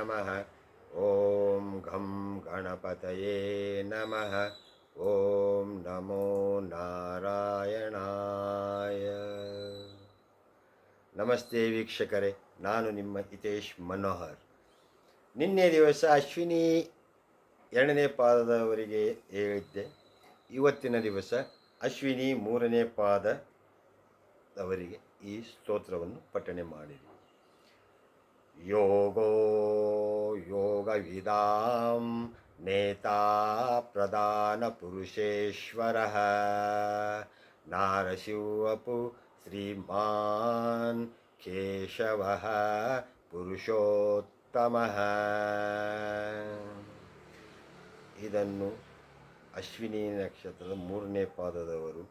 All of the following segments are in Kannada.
ನಮಃ. ಓಂ ಘಂ ಗಣಪತಯೇ ನಮಃ. ಓಂ ನಮೋ ನಾರಾಯಣಾಯ. ನಮಸ್ತೆ ವೀಕ್ಷಕರೇ, ನಾನು ನಿಮ್ಮ ಹಿತೇಶ್ ಮನೋಹರ್. ನಿನ್ನೆ ದಿವಸ ಅಶ್ವಿನಿ 2ನೇ ಪಾದದವರಿಗೆ ಹೇಳಿದ್ದೆ. ಇವತ್ತಿನ ದಿವಸ ಅಶ್ವಿನಿ 3ನೇ ಪಾದದವರಿಗೆ ಈ ಸ್ತೋತ್ರವನ್ನು ಪಠನೆ ಮಾಡಿದೆ. ಯೋಗೋ ಯೋಗವಿದಾಂ ನೇತಾ ಪ್ರಧಾನ ಪುರುಷೇಶ್ವರಃ ನಾರಸಿಂಹಪು ಶ್ರೀಮಾನ್ ಕೇಶವಃ ಪುರುಷೋತ್ತಮಃ. ಇದನ್ನು ಅಶ್ವಿನಿ ನಕ್ಷತ್ರದ 3ನೇ ಪಾದದವರು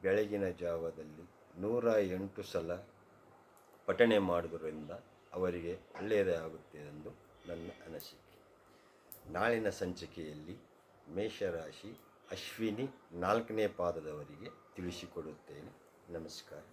ಬೆಳಗಿನ ಜಾವದಲ್ಲಿ 108 ಸಲ ಪಠನೆ ಮಾಡುವುದರಿಂದ ಅವರಿಗೆ ಒಳ್ಳೆಯದೇ ಆಗುತ್ತೆ ಎಂದು ನನ್ನ ಅನಿಸಿಕೆ. ನಾಳಿನ ಸಂಚಿಕೆಯಲ್ಲಿ ಮೇಷರಾಶಿ ಅಶ್ವಿನಿ 4ನೇ ಪಾದದವರಿಗೆ ತಿಳಿಸಿಕೊಡುತ್ತೇನೆ. ನಮಸ್ಕಾರ.